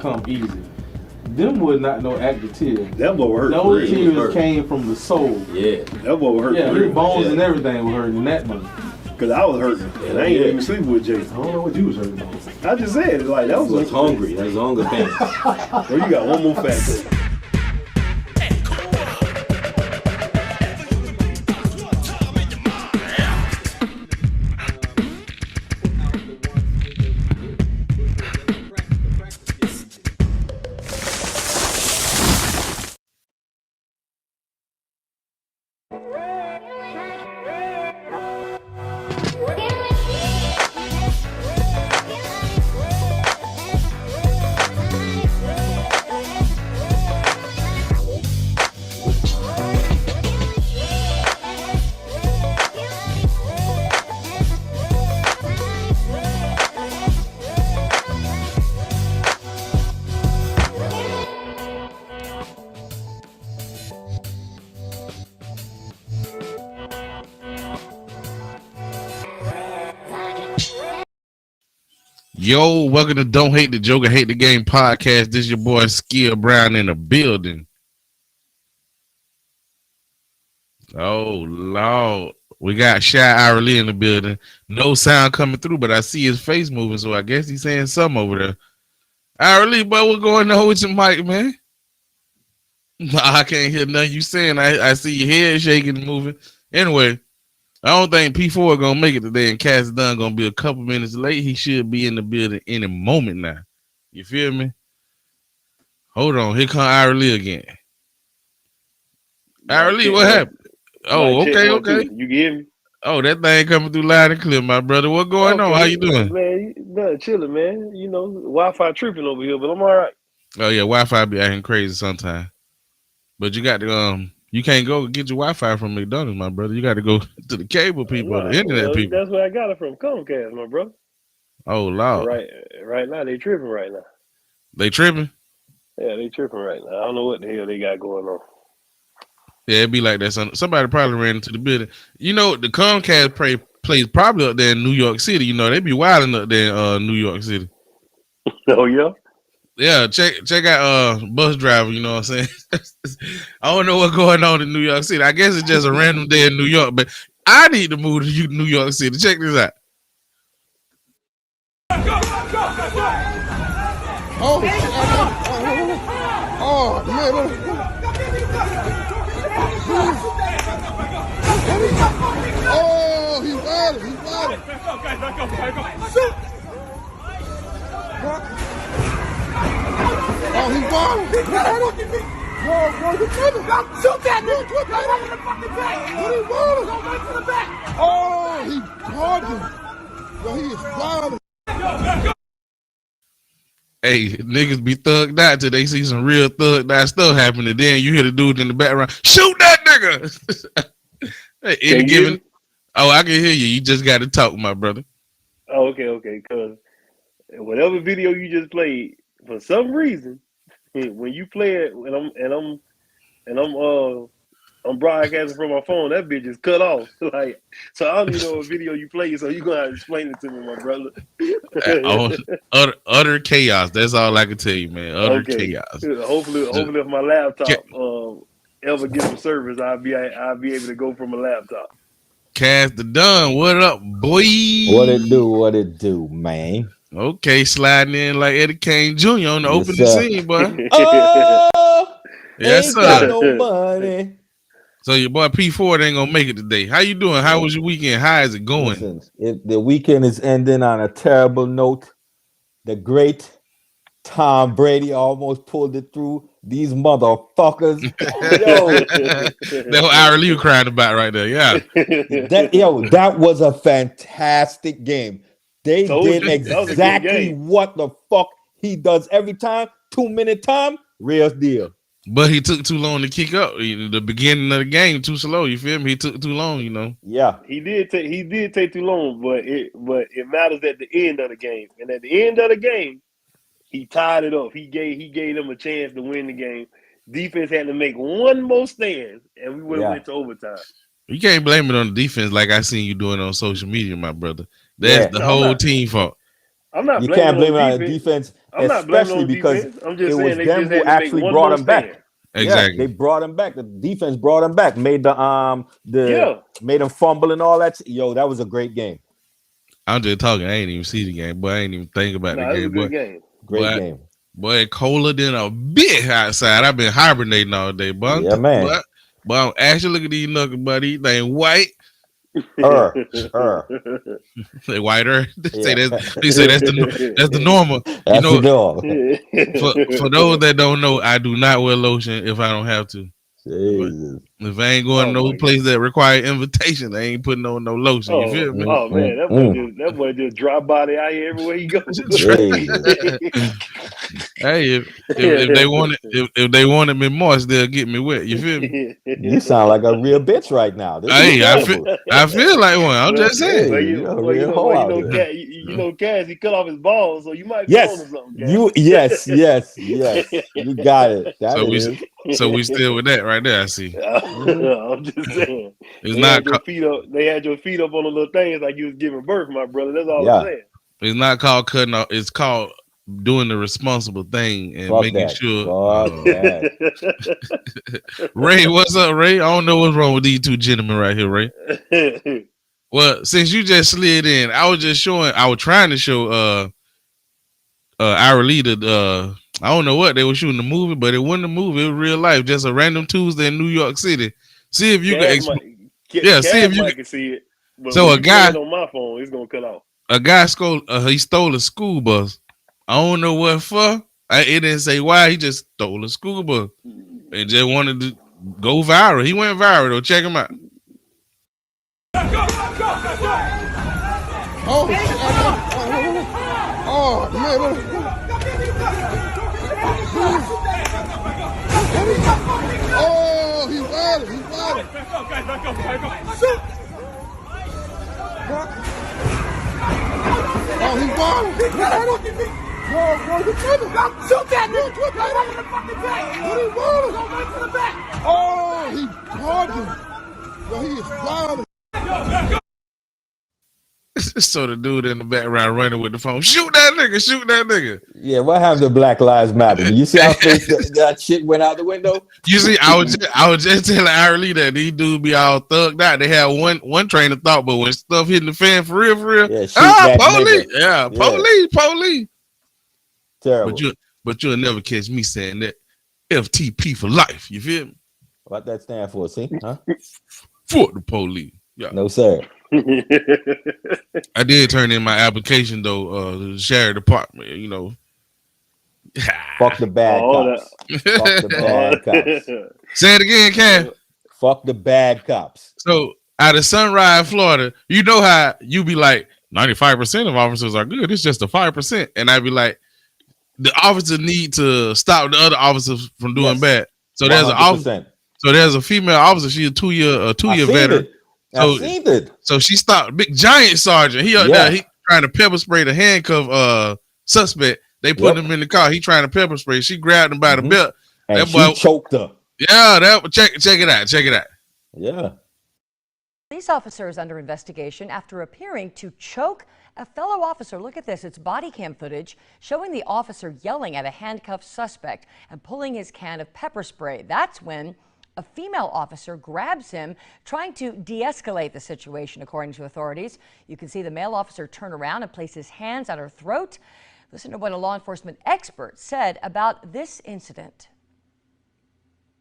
come easy. Them was not no active tears. That boy hurt. Those tears came from the soul. Yeah. That boy hurt. Yeah, his bones and everything were hurting that one. Cause I was hurting, and I ain't even sleeping with Jay. I don't know what you was hurting about. I just said, like, that was hungry. That's hunger pain. Well, you got one more fact. Yo, welcome to Don't Hate the Joker, Hate the Game podcast. This is your boy Skill Brown in the building. Oh, Lord. We got Shy Lee in the building. No sound coming through, but I see his face moving, so I guess he's saying something over there. Lee, boy, what's going on with your mic, man? I can't hear nothing you saying. I see your head shaking and moving. Anyway, I don't think P4 is going to make it today, and Cass Dunn going to be a couple minutes late. He should be in the building any moment now. You feel me? Hold on. Here come Lee again. Lee, what happened? Oh, okay. You get me? Oh, that thing coming through loud and clear, my brother. What going on? How you doing? Man, nothing, chilling, man. You know, Wi-Fi tripping over here, but I'm all right. Oh, yeah, Wi-Fi be acting crazy sometimes. But you got to, you can't go get your Wi-Fi from McDonald's, my brother. You got to go to the cable people, the internet people. That's where I got it from, Comcast, my brother. Oh, Lord. Right now, they tripping right now. They tripping? Yeah, they tripping right now. I don't know what the hell they got going on. Yeah, it'd be like that. Somebody probably ran into the building. You know, the Comcast plays probably up there in New York City. You know, they be wilding up there in New York City. Oh, yeah? Yeah, check out Bus Driver, you know what I'm saying? I don't know what's going on in New York City. I guess it's just a random day in New York, but I need to move to New York City. Check this out. Oh, man. Oh, he's wild. Shoot! Oh, he's wild. Shoot that nigga. Go in the fucking back. What is wild? Go right to the back. Oh, he's talking. Yo, he is wild. Hey, niggas be thugged out till they see some real thugged out stuff happening. Then you hear the dude in the background, shoot that nigga. Hey, oh, I can hear you. You just got to talk, my brother. Oh, okay. Because whatever video you just played, for some reason, when you play it, I'm broadcasting from my phone, that bitch is cut off. Like, so I don't even know what video you played. So you gonna have to explain it to me, my brother. Utter chaos. That's all I can tell you, man. Utter chaos. Hopefully, if my laptop ever gets some service, I'll be able to go from a laptop. Cass the Dunn, what up, boy? What it do, man? Okay, sliding in like Eddie Kane Jr. on the opening scene, boy. Oh, yes, ain't sir. got no money. So your boy P4 ain't gonna make it today. How you doing? How was your weekend? How is it going? Listen, the weekend is ending on a terrible note. The great Tom Brady almost pulled it through. These motherfuckers. That's what Ira Lee crying about right there. Yeah. That was a fantastic game. They did exactly what the fuck he does every time. 2-minute time, real deal. But he took too long to kick up. The beginning of the game too slow. You feel me? He took too long. You know. Yeah, he did take too long, but it matters at the end of the game. And at the end of the game, he tied it up. He gave them a chance to win the game. Defense had to make one more stand, and we would have went to overtime. You can't blame it on the defense like I seen you doing on social media, my brother. That's the whole team fault. I'm not You blaming can't blame it on on the defense, I'm not blaming especially on because defense. I'm just it saying was they them just who had to actually make one brought more him back. stand. Exactly. Yeah, they brought him back. The defense brought him back, made made him fumble and all that. Yo, that was a great game. I'm just talking. I ain't even see the game, but I ain't even think about the It was a game. good game. Great game. Boy, it colder than a bitch outside. I've been hibernating all day, but Yeah, man. But I'm actually looking at these knuckles, buddy. They ain't white. They whiter. They say that's the normal. That's the norm. For those that don't know, I do not wear lotion if I don't have to. Jesus. If I ain't going to no place that require invitation, I ain't putting on no lotion. You feel me? Oh man, that boy just drop body out here everywhere he goes. Hey, if they wanted me moist, they'll get me wet. You feel me? You sound like a real bitch right now. Hey, I feel like one. I'm just saying. You know, Cass, he cut off his balls, so you might be on to something. Yes. You got it. So we still with that right there. I see. I'm just saying. They had your feet up on the little things like you was giving birth, my brother. That's all I'm saying. It's not called cutting off. It's called doing the responsible thing and making sure. Ray, what's up, Ray? I don't know what's wrong with these two gentlemen right here, Ray. Well, since you just slid in, I was trying to show our leader I don't know what they were shooting the movie, but it wasn't a movie, it was real life, just a random Tuesday in New York City. See if you can see if you can see it. But so a guy on my phone, it's gonna cut off. A guy stole a school bus. I don't know what for. It didn't say why. He just stole a school bus and just wanted to go viral. He went viral though. Check him out. Oh man. Oh, he's violent. Shoot. Oh, he's violent. Shoot that nigga. Right over the fucking back. What he violent? Go right to the back. Oh, he charging. Yo, he is violent. So the dude in the background running with the phone, shoot that nigga. Yeah, what happened to Black Lives Matter? You see how that shit went out the window? You see, I was just telling Lee that these dudes be all thugged out. They had one train of thought, but when stuff hitting the fan for real, police. Yeah, police. Terrible. But you'll never catch me saying that. FTP for life. You feel me? What that stand for? See? Huh? For the police. Yeah. No, sir. I did turn in my application though to the sheriff department, you know. Fuck the bad cops. Fuck the bad cops. Say it again, Cam. Fuck the bad cops. So out of Sunrise, Florida, you know how you be like 95% of officers are good. It's just the 5%. And I'd be like, the officer need to stop the other officers from doing bad. So there's 100%. An officer. So there's a female officer. She's a two year veteran. So she stopped big giant sergeant. He trying to pepper spray the handcuff suspect. They put him in the car. He trying to pepper spray. She grabbed him by the belt. And that boy choked her. Yeah, check it out. Yeah. Police officer is under investigation after appearing to choke a fellow officer. Look at this. It's body cam footage showing the officer yelling at a handcuffed suspect and pulling his can of pepper spray. That's when a female officer grabs him, trying to de-escalate the situation, according to authorities. You can see the male officer turn around and place his hands at her throat. Listen to what a law enforcement expert said about this incident.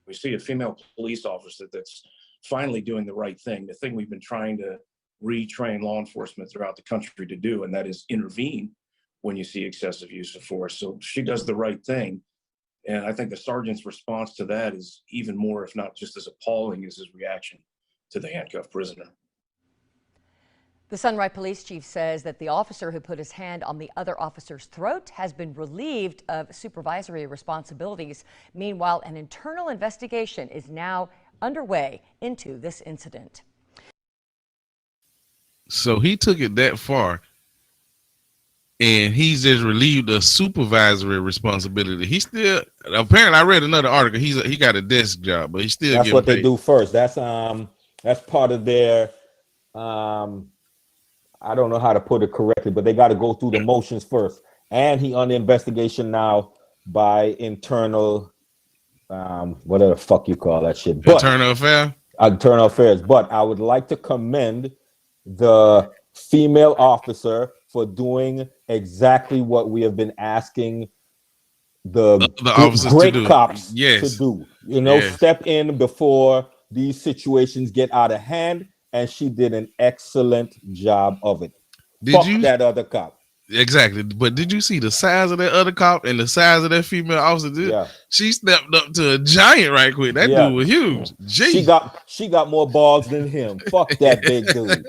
We see a female police officer that's finally doing the right thing, the thing we've been trying to retrain law enforcement throughout the country to do, and that is intervene when you see excessive use of force. So she does the right thing. And I think the sergeant's response to that is even more, if not just as appalling as his reaction to the handcuffed prisoner. The Sunrise Police Chief says that the officer who put his hand on the other officer's throat has been relieved of supervisory responsibilities. Meanwhile, an internal investigation is now underway into this incident. So he took it that far. And he's just relieved of supervisory responsibility. He still, apparently, I read another article. He got a desk job, but he still. That's what they do first. That's part of their. I I don't know how to put it correctly, but they got to go through the motions first. And he under investigation now by internal, whatever the fuck you call that shit. But, internal affairs. But I would like to commend the female officer for doing exactly what we have been asking the great cops to do. You know, step in before these situations get out of hand, and she did an excellent job of it. Fuck that other cop. Exactly. But did you see the size of that other cop and the size of that female officer? Yeah. She stepped up to a giant right quick. That dude was huge. Jeez. She got more balls than him. Fuck that big dude.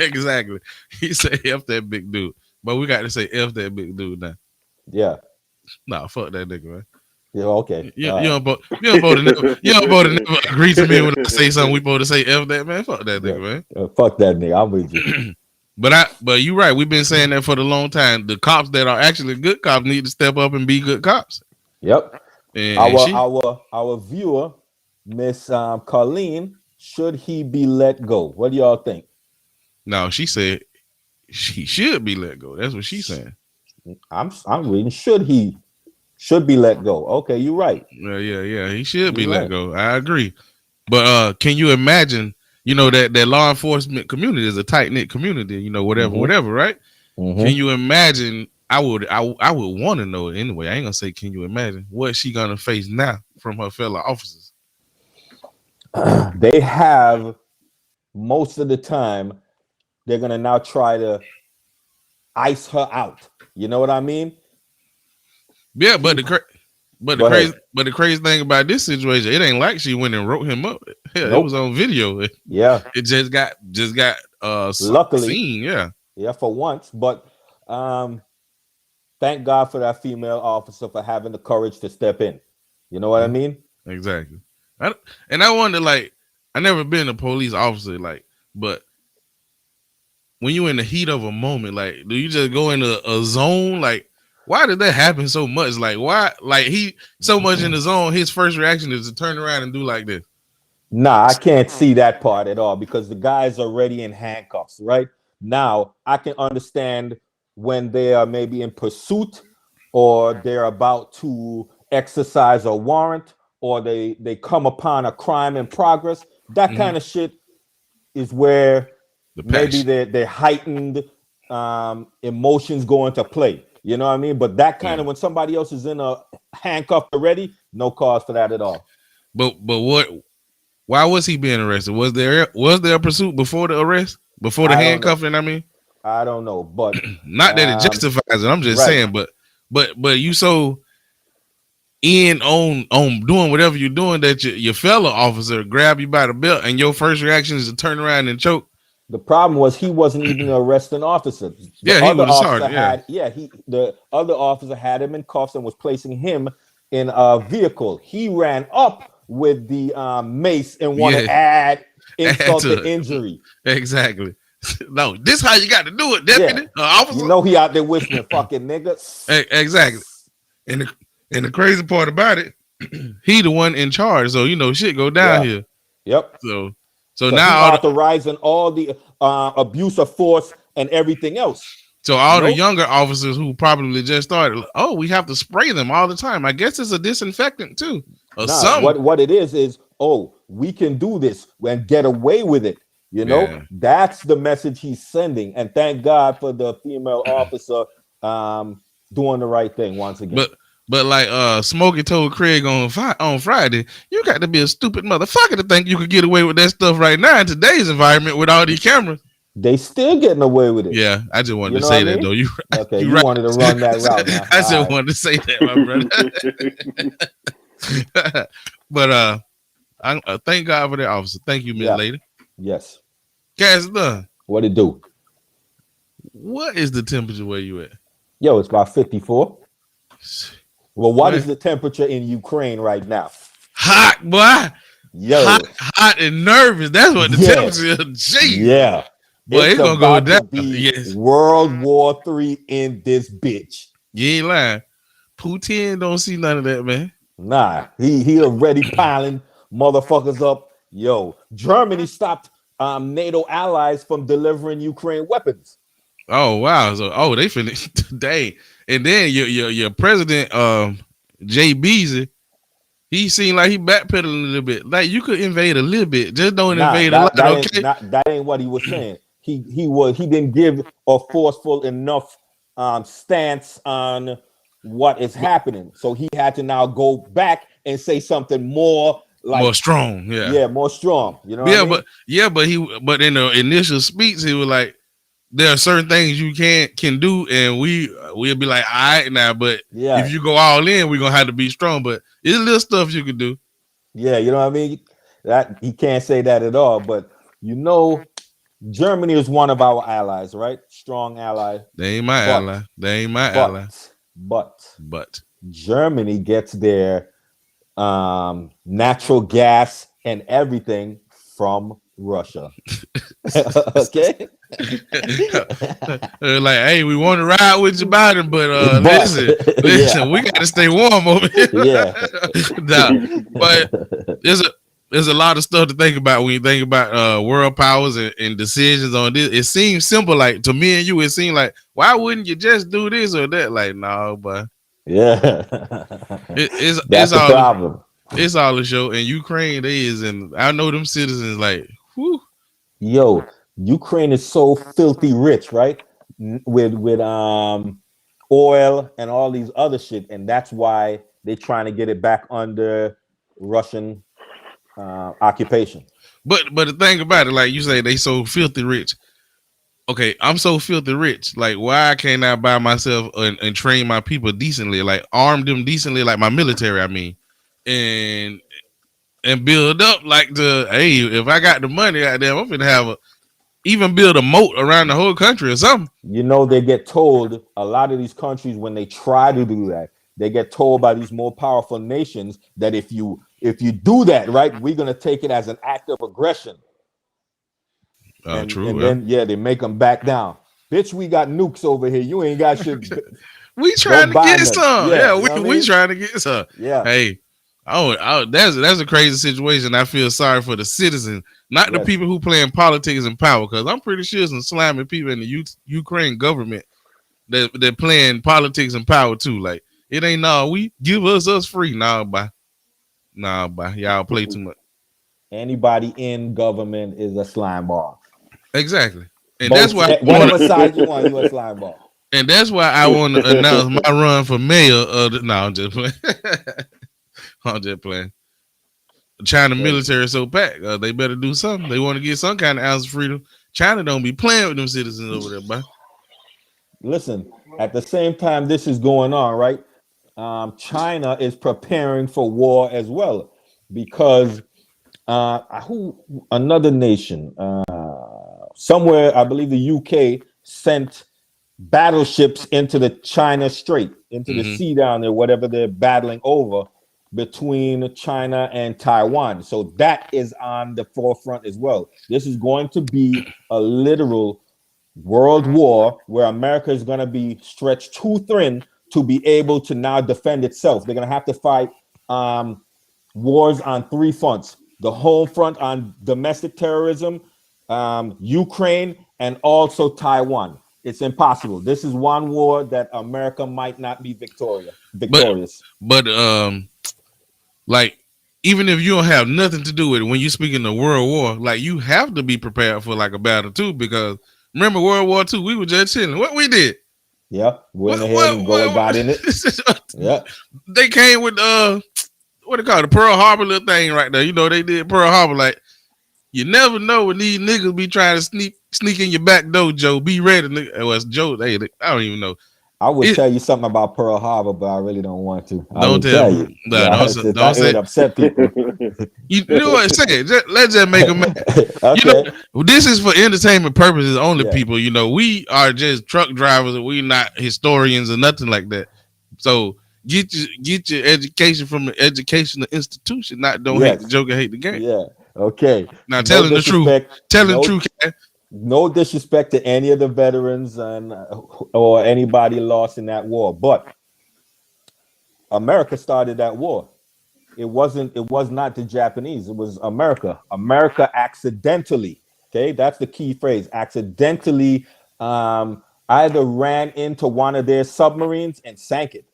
Exactly. He said F that big dude. But we got to say F that big dude now. Yeah. Nah, fuck that nigga, man. Yeah, okay. You don't both never agree to me when I say something we both to say F that, man. Fuck that nigga, man. Fuck that nigga. I'm with you. But you're right. We've been saying that for the long time. The cops that are actually good cops need to step up and be good cops. Yep. And our viewer, Miss Colleen, should he be let go? What do y'all think? No, she said she should be let go. That's what she's saying. I'm reading. Should be let go? Okay, you're right. Yeah. He should be let go. I agree. But can you imagine? You know that law enforcement community is a tight knit community. You know, whatever, right? Mm-hmm. Can you imagine? I would want to know it anyway. I ain't gonna say can you imagine what she gonna face now from her fellow officers. They have most of the time. They're gonna now try to ice her out. You know what I mean? Yeah, but the crazy thing about this situation, it ain't like she went and wrote him up. Hell, It was on video. Yeah, it just got luckily seen. Yeah, for once. But thank God for that female officer for having the courage to step in. You know what I mean? Exactly. I wonder, like, I never been a police officer, like, but when you in the heat of a moment, like, do you just go into a zone? Like, why did that happen so much? Like, why? Like, he so much in the zone, his first reaction is to turn around and do like this. Nah, I can't see that part at all because the guy's already in handcuffs, right? Now, I can understand when they are maybe in pursuit or they're about to exercise a warrant or they come upon a crime in progress. That kind of shit is where maybe their heightened emotions go into play. You know what I mean? But that kind of when somebody else is in a handcuff already, no cause for that at all. But what? Why was he being arrested? Was there a pursuit before the arrest? Before the handcuffing? I mean, I don't know, but not that it justifies it. I'm just saying, but you so in on doing whatever you're doing that your fellow officer grab you by the belt and your first reaction is to turn around and choke. The problem was he wasn't even an arresting officer. He was sergeant. The other officer had him in cuffs and was placing him in a vehicle. He ran up with the mace and wanted to add insult to injury. Exactly. No, this how you got to do it, deputy, officer. You know he out there whispering, "Fucking nigga." Exactly. And the crazy part about it, he the one in charge, so you know shit go down here. Yep. So now authorizing all the abuse of force and everything else. So all the younger officers who probably just started, we have to spray them all the time. I guess it's a disinfectant too. Or something. What it is, we can do this and get away with it. You know, that's the message he's sending. And thank God for the female officer doing the right thing once again. But like Smokey told Craig on Friday, you got to be a stupid motherfucker to think you could get away with that stuff right now in today's environment with all these cameras. They still getting away with it. Yeah, I just wanted to say that though. You wanted to run that route now. I just wanted to say that, my brother. But I thank God for that officer. Thank you, Miss Lady. Yes. Cass done. What it do? What is the temperature where you at? Yo, it's about 54. Well, what is the temperature in Ukraine right now? Hot, boy. Yo. Hot and nervous. That's what the temperature is. Jeez. Yeah. Boy, it's gonna go down. Yes. World War III in this bitch. You ain't lying. Putin don't see none of that, man. Nah, he already piling motherfuckers up. Yo, Germany stopped NATO allies from delivering Ukraine weapons. Oh wow! So they finished today, and then your president Jay Beasley, he seemed like he backpedaled a little bit. Like you could invade a little bit, just don't invade a lot. Okay, that ain't what he was saying. He didn't give a forceful enough stance on what is happening, so he had to now go back and say something more like more strong. Yeah, more strong. You know. Yeah, but in the initial speech he was like, there are certain things you can do, and we'll be like, all right now, but if you go all in, we're gonna have to be strong. But it's little stuff you can do. Yeah, you know what I mean? That he can't say that at all. But you know, Germany is one of our allies, right? Strong ally. They ain't my ally. They ain't my ally. But Germany gets their natural gas and everything from Russia. Okay. Like, hey, we want to ride with you, Biden, but listen, we got to stay warm over here. But there's a lot of stuff to think about when you think about world powers and decisions on this. It seems simple, like to me and you. It seems like, why wouldn't you just do this or that? Like, no, but it's all the problem. It's all a show. And Ukraine, and I know them citizens like, whew. Yo, Ukraine is so filthy rich, right? With oil and all these other shit, and that's why they're trying to get it back under Russian occupation. But the thing about it, like you say, they so filthy rich. Okay, I'm so filthy rich. Like, why can't I buy myself and train my people decently, like arm them decently, like my military? I mean, and build up like hey, if I got the money out there, I'm gonna have even build a moat around the whole country or something. You know, they get told, a lot of these countries, when they try to do that, they get told by these more powerful nations that if you do that, right, we're gonna take it as an act of aggression. True. And then they make them back down. Bitch, we got nukes over here. You ain't got shit. We trying to get some. We trying to get some. Yeah. Hey, that's a crazy situation. I feel sorry for the citizens, not the people who playing politics and power, because I'm pretty sure some slimy people in the Ukraine government that they're playing politics and power too. Like, it ain't we give us free. Nah, bye. Y'all play too much. Anybody in government is a slime ball. Exactly. And that's why whatever side you want, you a slime ball. And that's why I want to announce my run for mayor I'm just playing. I'm just playing. China military is so packed. They better do something. They want to get some kind of ounce of freedom. China don't be playing with them citizens over there, bro. Listen, at the same time this is going on, right? China is preparing for war as well, because another nation, somewhere, I believe the UK sent battleships into the China Strait, into the sea down there, whatever they're battling over between China and Taiwan. So that is on the forefront as well. This is going to be a literal world war where America is going to be stretched too thin to be able to now defend itself. They're going to have to fight wars on three fronts: the home front on domestic terrorism, Ukraine, and also Taiwan. It's impossible. This is one war that America might not be victorious. But like, even if you don't have nothing to do with it, when you speak in the world war, like, you have to be prepared for like a battle too, because remember World War II, we were just chilling. What we did? Yeah, went ahead and got in it. Yeah, they came with what they call the Pearl Harbor little thing right there. You know, they did Pearl Harbor. Like, you never know when these niggas be trying to sneak in your back door, Joe. Be ready. It was Joe. I don't even know. I would tell you something about Pearl Harbor, but I really don't want to. Don't tell you. Don't say it. Upset people. You know what? Say it. Let's just make them mad. Okay. You know, this is for entertainment purposes only, people. You know, we are just truck drivers. We not historians or nothing like that. So get your education from an educational institution. Don't hate the joke and hate the game. Yeah. Okay. Now telling the truth. Telling the truth. No disrespect to any of the veterans or anybody lost in that war, but America started that war. It was not the Japanese. It was America. America accidentally, okay, that's the key phrase, accidentally either ran into one of their submarines and sank it.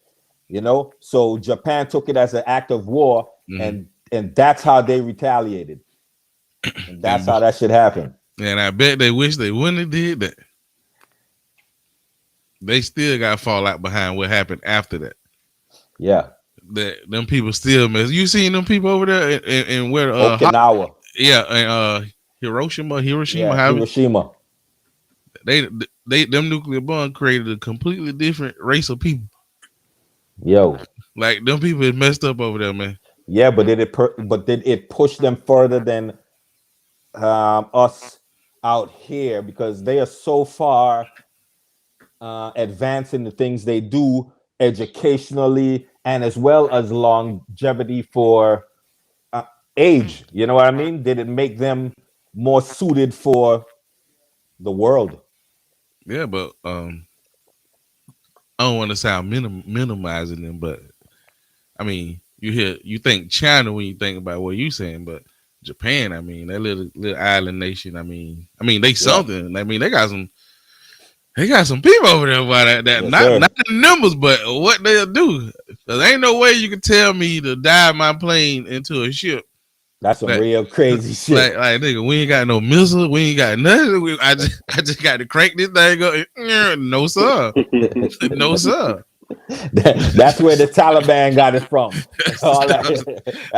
You know, so Japan took it as an act of war, and that's how they retaliated. And that's how that shit happened. And I bet they wish they wouldn't have did that. They still got to fall out behind what happened after that. Yeah. Them people still mess. You seen them people over there in where Okinawa. And Hiroshima. Yeah, Hiroshima. Them nuclear bomb created a completely different race of people. Yo. Like them people is messed up over there, man. Yeah, but did it push them further than us out here, because they are so far advanced in the things they do educationally and as well as longevity for age. You know what I mean? Did it make them more suited for the world? Yeah, but I don't want to sound minimizing them, but I mean, you think China when you think about what you saying, but Japan, I mean, that little island nation, I mean they something. I mean, they got some people over there about that not the numbers, but what they'll do. Cause ain't no way you can tell me to dive my plane into a ship. That's some real crazy shit. Like nigga, we ain't got no missile, we ain't got nothing. I just got to crank this thing up. No sir, no sir. That's where the Taliban got it from. All that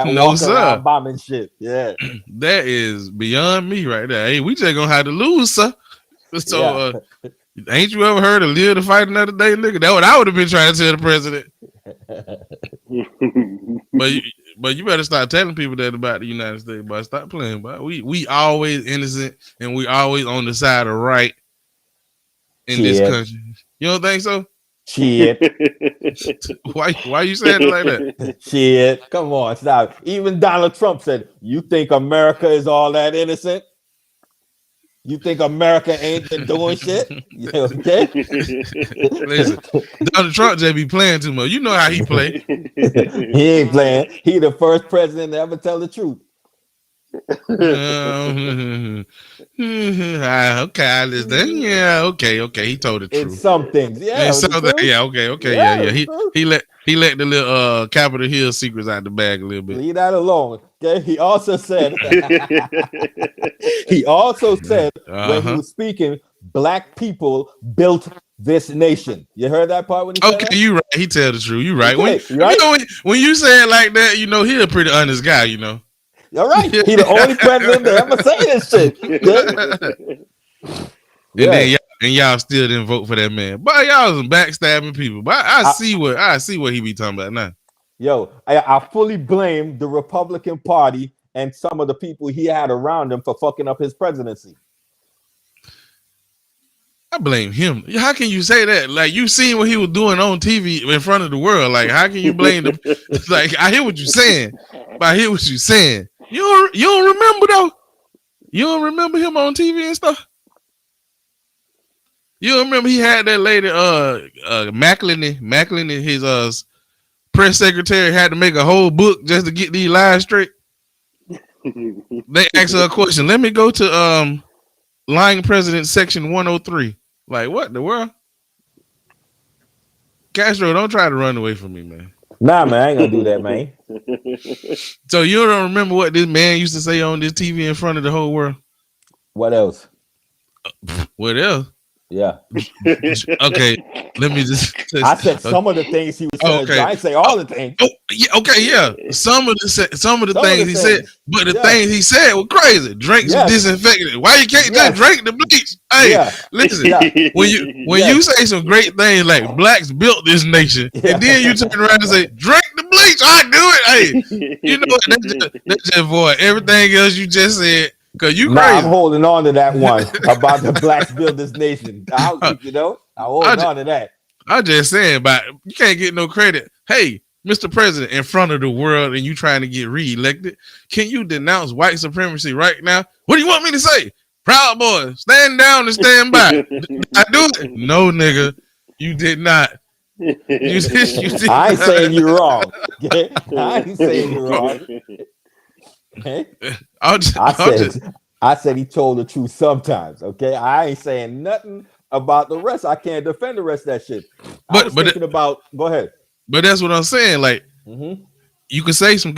no sir, bombing shit. Yeah, that is beyond me right there. Hey, we just gonna have to lose, sir. So, ain't you ever heard of live to fight another day, nigga? That's what I would have been trying to tell the president. But you better start telling people that about the United States, but stop playing. But we always innocent and we always on the side of right in this country. You don't think so? Shit. Why you saying it like that? Shit. Come on, stop. Even Donald Trump said, "You think America is all that innocent? You think America ain't been doing shit?" Okay. Listen, Donald Trump just be playing too much. You know how he play. He ain't playing. He the first president to ever tell the truth. Okay, I understand. Yeah, okay. He told the truth. In some things, yeah. In some things, yeah, okay, yeah. He let the little Capitol Hill secrets out the bag a little bit. Leave that alone. Okay. He also said when he was speaking, black people built this nation. You heard that part when he said that? You right. He tell the truth. You right. Okay, When you say it like that, you know he a pretty honest guy. You know. You're right. He the only president to ever say this shit. And y'all still didn't vote for that man. But y'all some backstabbing people. But I see what he be talking about now. Yo, I fully blame the Republican Party and some of the people he had around him for fucking up his presidency. I blame him. How can you say that? Like, you seen what he was doing on TV in front of the world. Like, how can you blame them? Like, I hear what you're saying. But I hear what you're saying. You don't remember though? You don't remember him on TV and stuff? You don't remember he had that lady McElhenney, his press secretary, had to make a whole book just to get these lies straight. They asked her a question. Let me go to lying president section 103. Like, what in the world? Castro, don't try to run away from me, man. Nah, man, I ain't gonna do that, man. So you don't remember what this man used to say on this TV in front of the whole world? What else? What else? Yeah. Okay, let me just. I said some of the things he was saying. Okay. I ain't say all the things. Oh, yeah, okay, yeah. Some of the things he said, but the things he said were crazy. Drink some disinfectant. Why you can't just drink the bleach? Hey, listen. When you say some great things like blacks built this nation, and then you turn around and say drink the bleach, I do it. Hey, you know what? That's just for everything else you just said. Cause you crazy. I'm holding on to that one about the blacks build this nation. I'm holding on to that. I'm just saying, but you can't get no credit. Hey, Mr. President, in front of the world, and you trying to get reelected, can you denounce white supremacy right now? What do you want me to say? Proud Boys, stand down and stand by. Did I do it? No, nigga, you did not. You did I ain't saying you're wrong. I ain't saying you're wrong. Okay? I said he told the truth sometimes. Okay, I ain't saying nothing about the rest. I can't defend the rest of that shit. I was thinking about. Go ahead. But that's what I'm saying. Like, you can say some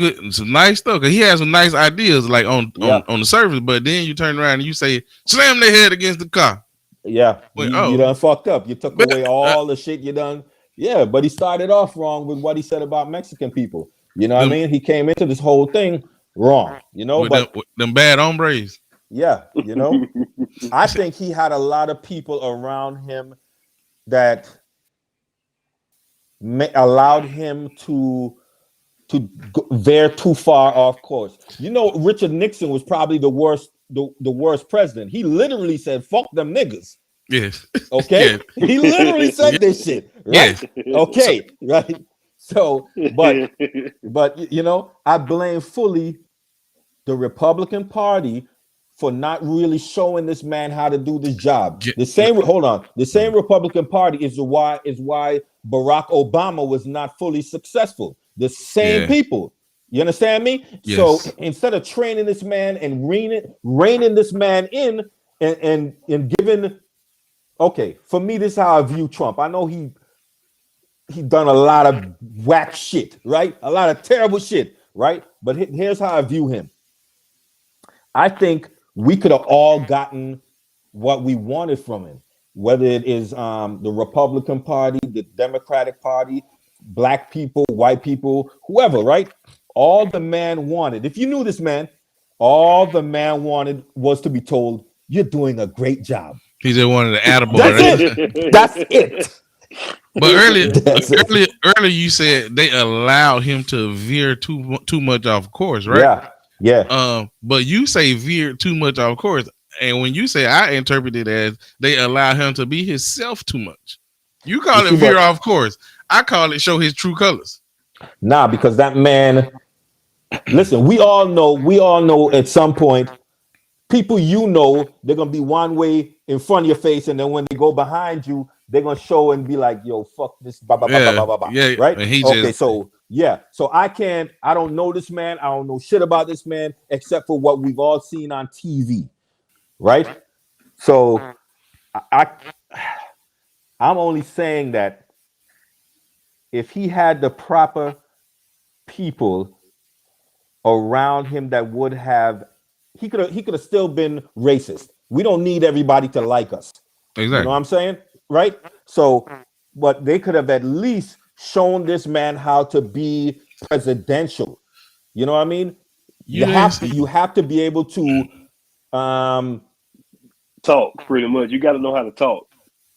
nice stuff because he has some nice ideas, like on the surface. But then you turn around and you say, "Slam their head against the car." Yeah, you done fucked up. You took away all the shit you done. Yeah, but he started off wrong with what he said about Mexican people. You know what I mean? He came into this whole thing wrong. You know, with them bad hombres. Yeah, you know, I think he had a lot of people around him that allowed him to veer too far off course. You know, Richard Nixon was probably the worst president. He literally said, "Fuck them niggas." Yes. Okay. Yes. He literally said this shit. Right. Yes. Okay. Right. So, but you know, I blame fully the Republican Party for not really showing this man how to do this job. The same Republican Party is why Barack Obama was not fully successful. The same people. You understand me? Yes. So instead of training this man and reining this man in and giving, okay, for me, this is how I view Trump. I know he done a lot of whack shit, right? A lot of terrible shit, right? But here's how I view him. I think we could have all gotten what we wanted from him, whether it is the Republican Party, the Democratic Party, black people, white people, whoever, right? All the man wanted, if you knew this man, all the man wanted was to be told, "You're doing a great job." He just wanted an attaboy. That's it. But earlier you said they allowed him to veer too much off course, right? Yeah. But you say veer too much off course, and when you say, I interpret it as they allow him to be himself too much. You call it veer off course. I call it show his true colors. Nah, because that man. Listen, we all know at some point, people they're gonna be one way in front of your face, and then when they go behind you, they're gonna show and be like, "Yo, fuck this, blah blah blah blah blah blah." Yeah, right? Okay, so I don't know this man. I don't know shit about this man except for what we've all seen on TV, right? So I'm only saying that if he had the proper people around him that would have, he could have still been racist. We don't need everybody to like us. Exactly. You know what I'm saying? Right? So, but they could have at least shown this man how to be presidential. You know what I mean? You have to be able to talk, pretty much. You got to know how to talk.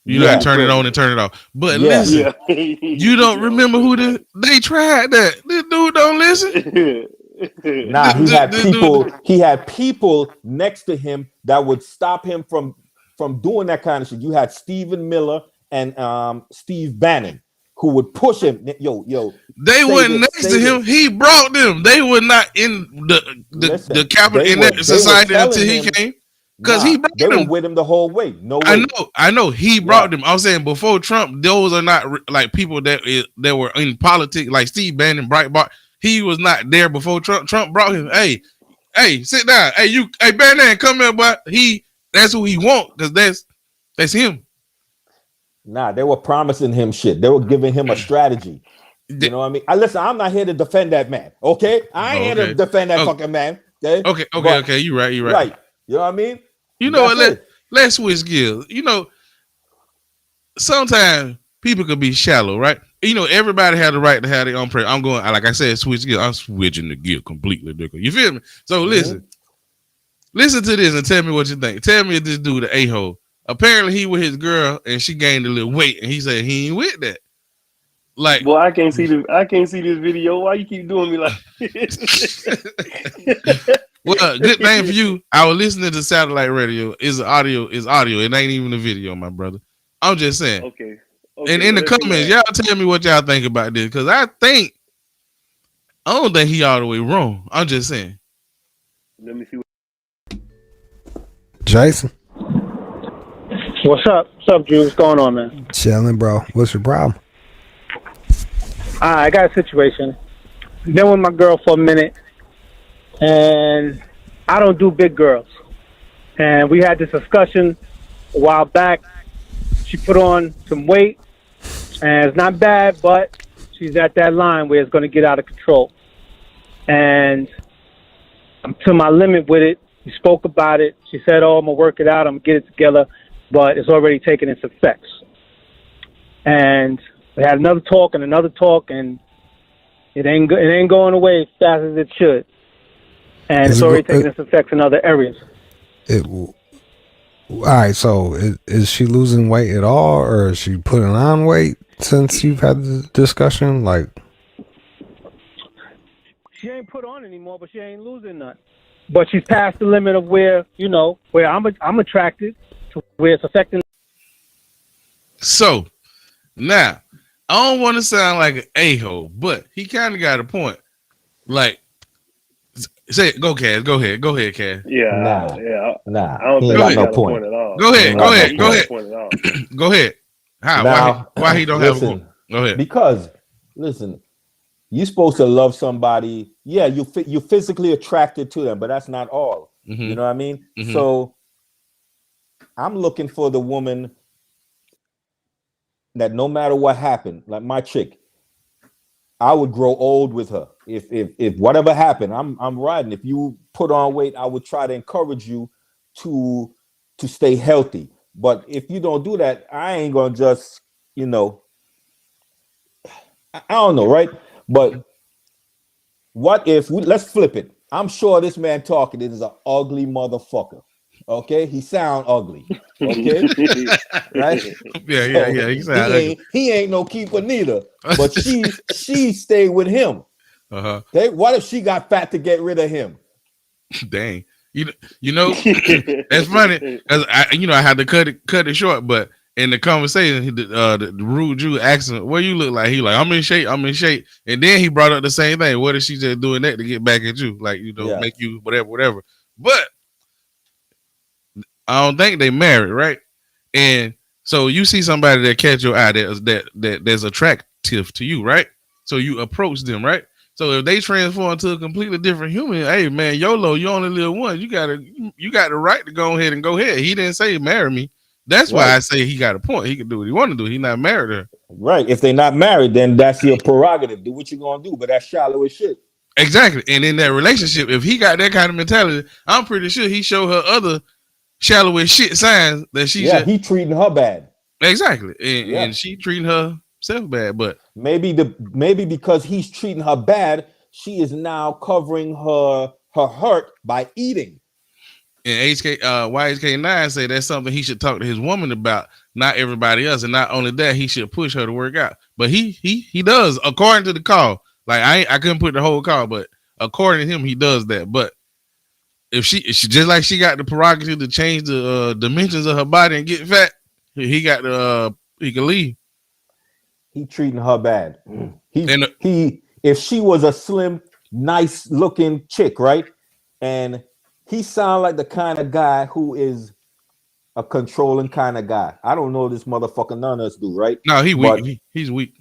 You gotta turn it on and turn it off. But listen, you don't remember who they tried that. This dude don't listen. Nah, he had people next to him that would stop him from doing that kind of shit. You had Stephen Miller and Steve Bannon who would push him. Yo. They weren't next to him. He brought them. They were not in the cabinet in that society until he came. Because he brought them. They were with him the whole way. No way. I know. He brought them. I was saying before Trump, those are not like people that were in politics, like Steve Bannon, Breitbart. He was not there before Trump. Trump brought him. Hey, sit down. Hey, Bannon, come here, but that's who he want because that's him. Nah, they were promising him shit. They were giving him a strategy. You know what I mean? Listen, I'm not here to defend that man. Okay, I ain't here to defend that fucking man. Okay. You're right. Right. You know what I mean? You know what? Let's switch gears. You know, sometimes people could be shallow, right? You know, everybody had the right to have their own prayer. I'm going, like I said, switch gears. I'm switching the gear completely. You feel me? So listen to this and tell me what you think. Tell me if this dude an a-hole. Apparently he with his girl and she gained a little weight and he said he ain't with that. Like, well, I can't see this video. Why you keep doing me like this? Well, good thing for you. I was listening to satellite radio. It's audio. It ain't even a video, my brother. I'm just saying. Okay. And in the comments, y'all tell me what y'all think about this, because I don't think he all the way wrong. I'm just saying. Let me see. Jason. What's up? What's up, Drew? What's going on, man? Chilling, bro. What's your problem? I got a situation. Been with my girl for a minute, and I don't do big girls. And we had this discussion a while back, she put on some weight, and it's not bad, but she's at that line where it's going to get out of control. And I'm to my limit with it. We spoke about it. She said, "Oh, I'm gonna work it out. I'm gonna get it together," but it's already taken its effects. And we had another talk, and it ain't going away as fast as it should. And it's already taking its effects in other areas. All right, so is she losing weight at all, or is she putting on weight since you've had the discussion? Like, she ain't put on anymore, but she ain't losing none. But she's past the limit of where I'm attracted to, where it's affecting. So now I don't want to sound like an a-hole, but he kind of got a point. Like, say it. Go, Cass. Go ahead, Cass. Yeah, Nah. I don't He think ain't he got no got a point. at all. Go ahead. Point Go ahead. How? Now, why he don't have a point? listen, Go ahead. Because listen, you're supposed to love somebody. Yeah, you're physically attracted to them, but that's not all. Mm-hmm. You know what I mean? Mm-hmm. So I'm looking for the woman that no matter what happened, like my chick, I would grow old with her. If whatever happened, I'm riding. If you put on weight, I would try to encourage you to stay healthy. But if you don't do that, I ain't gonna just, I don't know, right? But what if let's flip it? I'm sure this man talking is an ugly motherfucker. Okay, he sound ugly. Okay, right? Yeah. He ain't no keeper neither. But she stayed with him. Uh-huh. Okay, what if she got fat to get rid of him? Dang. You know, that's funny. I had to cut it short, but in the conversation, the rude Jew asked him, "What you look like?" He like, I'm in shape. And then he brought up the same thing. What if she just doing that to get back at you? Like, make you whatever. But I don't think they married, right? And so you see somebody that catch your eye that's attractive to you, right? So you approach them, right? So if they transform into a completely different human, hey man, YOLO, you only live once. You got the right to go ahead. He didn't say marry me. That's why I say he got a point. He can do what he want to do. He's not married to her. Right. If they're not married, then that's your prerogative. Do what you're gonna do, but that's shallow as shit. Exactly. And in that relationship, if he got that kind of mentality, I'm pretty sure he showed her other shallow as shit signs that he treating her bad. Exactly. And she treating herself bad. But maybe because he's treating her bad, she is now covering her hurt by eating. And YHK9 say that's something he should talk to his woman about, not everybody else. And not only that, he should push her to work out. But he does, according to the call. Like I couldn't put the whole call, but according to him, he does that. But if she just like she got the prerogative to change the dimensions of her body and get fat, he can leave. He treating her bad. If she was a slim, nice looking chick, right? And he sound like the kind of guy who is a controlling kind of guy. I don't know this motherfucker, none of us do, right? No, he's weak. He's weak.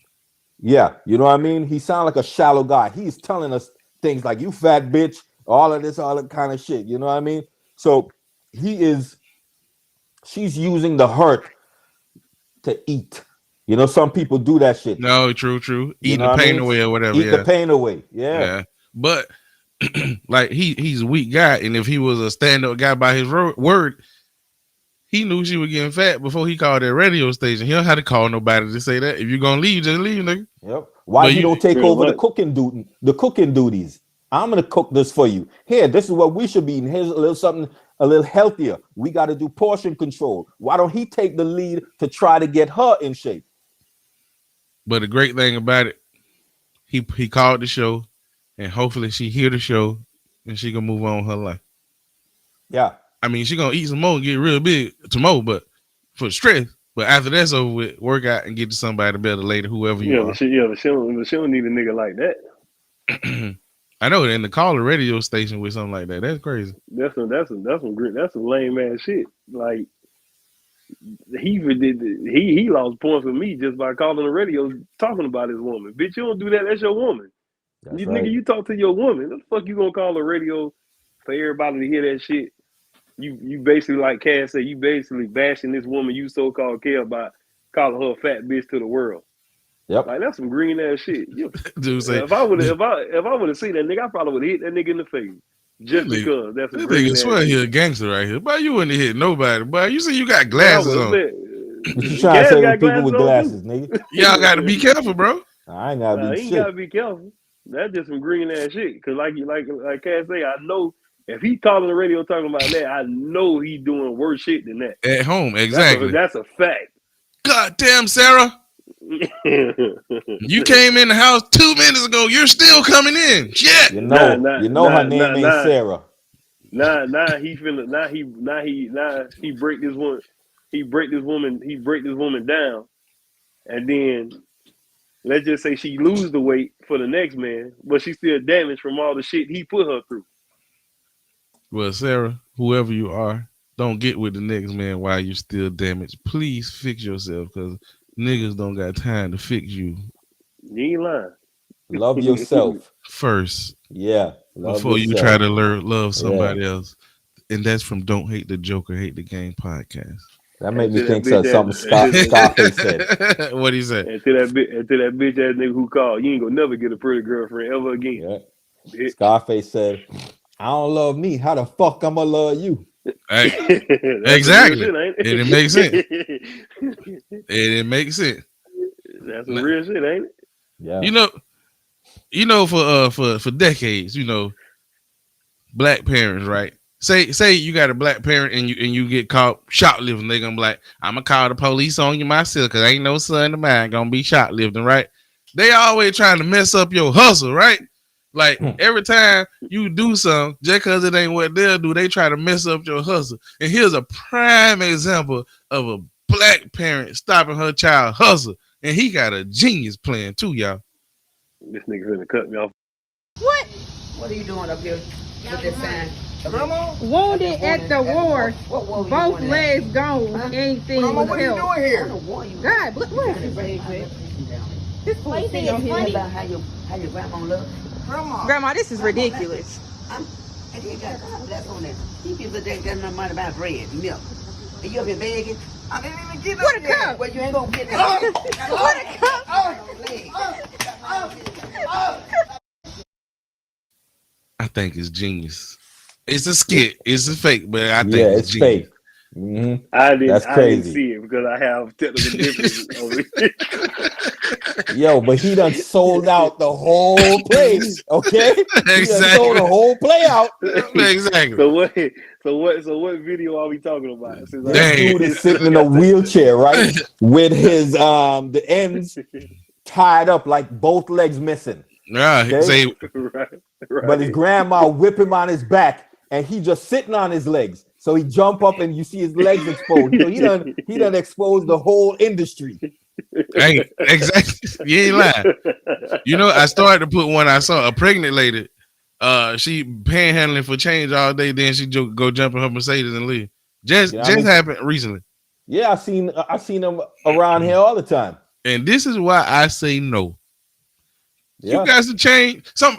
Yeah, you know what I mean? He sound like a shallow guy. He's telling us things like, you fat bitch, all that kind of shit. You know what I mean? So she's using the hurt to eat. You know, some people do that shit. No, true. Eat the pain away or whatever. Eat the pain away. Yeah. But like he's a weak guy, and if he was a stand-up guy by his word, he knew she was getting fat before he called that radio station. He don't have to call nobody to say that. If you're gonna leave, just leave, nigga. Yep. Why you don't take over the cooking duties? I'm gonna cook this for you. Here, this is what we should be eating. Here's a little something a little healthier. We got to do portion control. Why don't he take the lead to try to get her in shape? But the great thing about it, he called the show, and hopefully she hear the show and she gonna move on with her life. Yeah. I mean, she gonna eat some more and get real big tomorrow, but for stress. But after that's over with, work out and get to somebody better later, whoever you are. But she don't need a nigga like that. I know, and to call a radio station with something like that, that's crazy. That's some lame ass shit. Like he lost points with me just by calling the radio talking about his woman. Bitch, you don't do that. That's your woman. Nigga, you talk to your woman. What the fuck you gonna call the radio for everybody to hear that shit? you basically, like Cass said, you basically bashing this woman you so-called care about, calling her a fat bitch to the world. Yep. Like, that's some green ass shit. Dude say, if I would have seen that nigga, I probably would have hit that nigga in the face. Just because that's some this green nigga ass swear shit. he a gangster right here. But you wouldn't hit nobody. But you see you got glasses on. What you trying to say with people with glasses, nigga? Y'all got to be careful, bro. I ain't gotta be He shit. gotta be careful. That's just some green ass shit. Cause like Cass say, I know if he calling the radio talking about that, I know he doing worse shit than that. At home, exactly. That's a fact. God damn, Sarah. You came in the house 2 minutes ago. You're still coming in. Shit. You know her name ain't Sarah. He break this one. He break this woman down, and then let's just say she lose the weight for the next man, but she's still damaged from all the shit he put her through. Well, Sarah, whoever you are, don't get with the next man while you're still damaged. Please fix yourself, because niggas don't got time to fix you. You ain't lying. Love yourself first. Yeah. Before you try to love somebody else. And that's from Don't Hate the Joker, Hate the Game podcast. That made me think of something Scarface said. What he said? And to that bitch ass nigga who called, you ain't gonna never get a pretty girlfriend ever again. Yeah. Scarface said, I don't love me. How the fuck I'm gonna love you? Hey, exactly. Shit, and it makes sense. It makes sense. That's some real shit, ain't it? Yeah. You know, for decades, black parents, right? Say you got a black parent and you get caught shoplifting, they gonna be like, I'm gonna call the police on you myself, because ain't no son of mine gonna be shoplifting, right? They always trying to mess up your hustle, right? Like every time you do something, just because it ain't what they'll do, they try to mess up your hustle. And here's a prime example of a black parent stopping her child hustle, and he got a genius plan too, y'all. This nigga gonna cut me off. What are you doing up here with this sign? Wounded at the war. Both legs gone. Anything was what are you help. doing here? God, what is this? This fool sitting on here. About how your grandma look. Grandma, this is ridiculous. And you got that's on there. You people that got no money about bread, milk. And you up here begging? I didn't even get What a cup? Well, you ain't gonna get that. What a cup? I think it's genius. It's a skit. It's a fake, but I think it's genius. fake. Mm-hmm. I didn't crazy. see it because I have technical differences over here. Yo, but he done sold out the whole place. Okay, Exactly. He done sold the whole play out. Exactly. So what video are we talking about? Since This dude is sitting in a wheelchair, right, with his the ends tied up, like both legs missing. Yeah, Okay? right. But his grandma whip him on his back, and he just sitting on his legs. So he jump up, and you see his legs exposed. So he done exposed the whole industry. Hey, exactly. You ain't lying. I started to put one. I saw a pregnant lady. She panhandling for change all day. Then she go jump in her Mercedes and leave. Just happened recently. Yeah, I seen them around here all the time. And this is why I say no. Yeah. You guys to change some.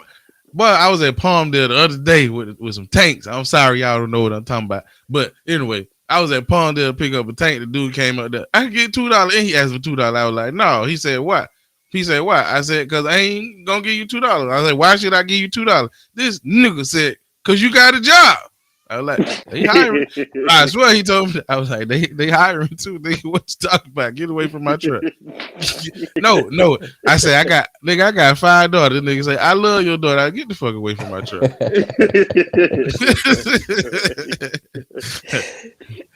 But I was at Palmdale the other day with some tanks. I'm sorry y'all don't know what I'm talking about. But anyway, I was at Palmdale to pick up a tank. The dude came up there. I can get $2, and he asked for $2. I was like, no. He said, what? He said, why? I said, because I ain't gonna give you $2. I said, why should I give you $2? This nigga said, because you got a job. I was like, they hiring. I swear he told me. I was like, they hiring too. Nigga, what you talking about? Get away from my truck. No. I said, I got $5. The nigga say, I love your daughter. I get the fuck away from my truck.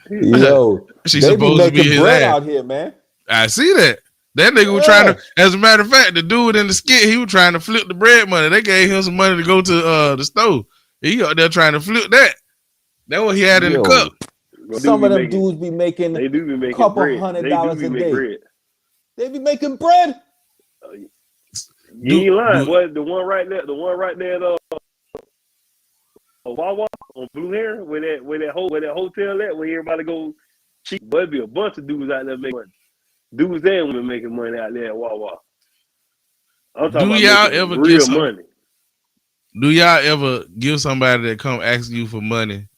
Yo, she's they supposed be to be making his bread ass out here, man. I see that. That nigga was trying to, as a matter of fact, the dude in the skit, he was trying to flip the bread money. They gave him some money to go to the store. He out there trying to flip that. That's what he had in the cup. Some of them dudes be making they do be making couple bread. $100 a day. Bread. They be making bread. You ain't lying. What the one right there at Wawa on Blue Heron, where that hotel at, where everybody go cheap. But be a bunch of dudes out there making money. Dudes and women making money out there at Wawa. I'm talking Do about y'all ever real get money? Do y'all ever give somebody that come ask you for money?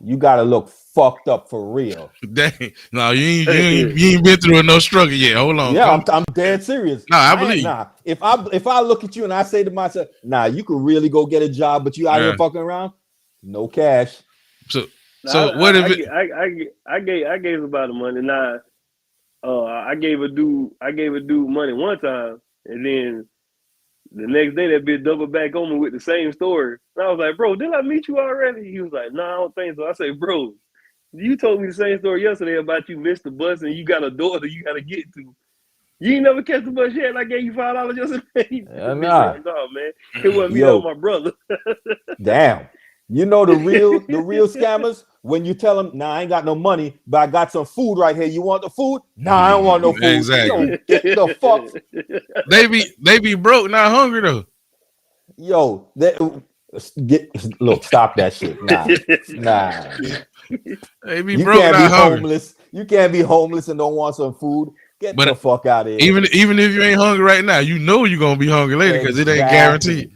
you gotta look fucked up for real. Dang. No, you ain't been through no struggle yet. Hold on. Yeah, I'm dead serious. No, I believe. Nah, if I look at you and I say to myself, nah, you could really go get a job, but you out here fucking around, no cash. So what if I gave somebody money. Now, I gave a dude money one time, and then the next day that bitch doubled back on me with the same story. And I was like, bro, didn't I meet you already? He was like, no, I don't think so. I say, bro, you told me the same story yesterday about you missed the bus and you got a daughter you got to get to. You ain't never catch the bus yet, and I gave you $5 yesterday. Nah. Like, no, man, it wasn't me, that was my brother. Damn. You know the real scammers when you tell them, nah, I ain't got no money, but I got some food right here. You want the food? Nah, I don't want no food. Exactly. Yo, get the fuck. They be broke, not hungry though. Yo, look, stop that shit. Nah. They be broke, not hungry. Homeless. You can't be homeless and don't want some food. Get the fuck out of here. Even if you ain't hungry right now, you know you're gonna be hungry later because it ain't guaranteed.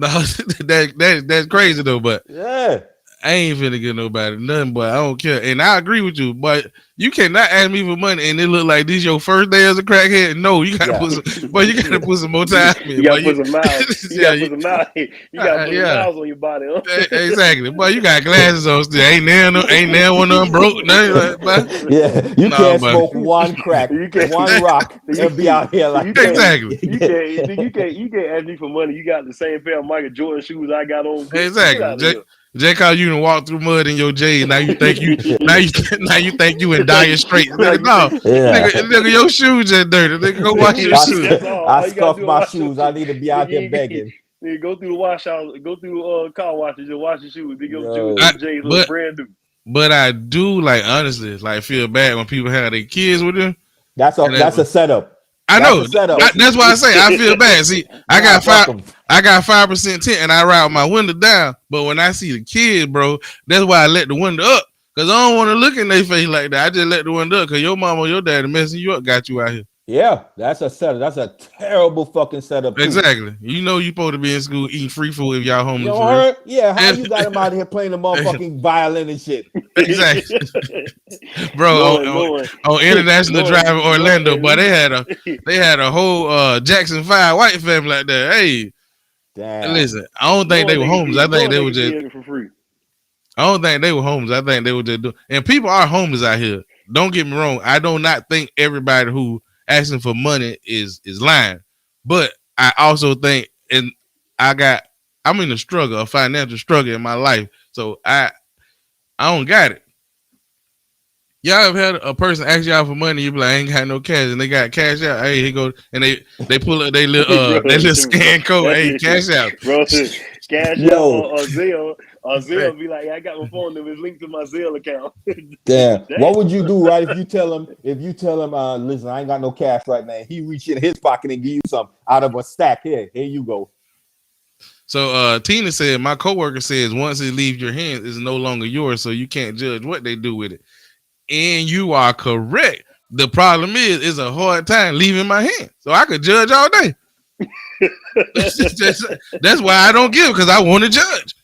No, that's crazy though. But yeah, I ain't finna get nobody nothing. But I don't care, and I agree with you. But you cannot ask me for money and it look like this your first day as a crackhead. No, you gotta put some more time in. You gotta put some miles. You gotta put some miles. You gotta put some miles on your body. Huh? Exactly. But you got glasses on still. Ain't there one of them broke. Nothing like, yeah, you can't smoke one crack, one rock, and be out here like exactly. You can't ask me for money. You got the same pair of Michael Jordan shoes I got on. Exactly. J. Call you and walk through mud in your J's. Now you think you in dire straits. Like, no, nigga, your shoes are dirty. Nigga, go wash your shoes. I scuffed my shoes. I need to be out here begging. Nigga, go through the wash house. Go through car washes and wash your shoes. Nigga, your J's look brand new. But I do like feel bad when people have their kids with them. That's a setup. I know. That's why I say I feel bad. See, I got 5% tint and I ride my window down. But when I see the kids, bro, that's why I let the window up. Cause I don't want to look in their face like that. I just let the window up because your mama or your daddy messing you up got you out here. Yeah, that's a setup. That's a terrible fucking setup. Too. Exactly. You know you supposed to be in school eating free food if y'all homeless. You know, yeah, how you got them out here playing the motherfucking violin and shit? Exactly. Bro, on International Drive in Orlando, but they had a whole Jackson 5 white family like that. Hey, damn. Listen, I don't think they were homeless. I think they were just for free. I don't think they were homeless. I think they were just doing, and people are homeless out here. Don't get me wrong. I do not think everybody who asking for money is lying, but I also think, and I'm in a financial struggle in my life, so I don't got it. Y'all have had a person ask y'all for money, you be like, I ain't got no cash, and they got cash out. Hey, here go, and they pull up their little scan code. Hey, cash out, bro. Cash out or Zelle. Or Zelle be like, I got my phone number, it's linked to my Zelle account. Damn. What would you do, right? If you tell him, listen, I ain't got no cash right now. He reach in his pocket and give you some out of a stack. Here you go. So Tina said, my coworker says once it leaves your hands, it's no longer yours, so you can't judge what they do with it. And you are correct. The problem is, it's a hard time leaving my hand. So I could judge all day. That's why I don't give, because I want to judge.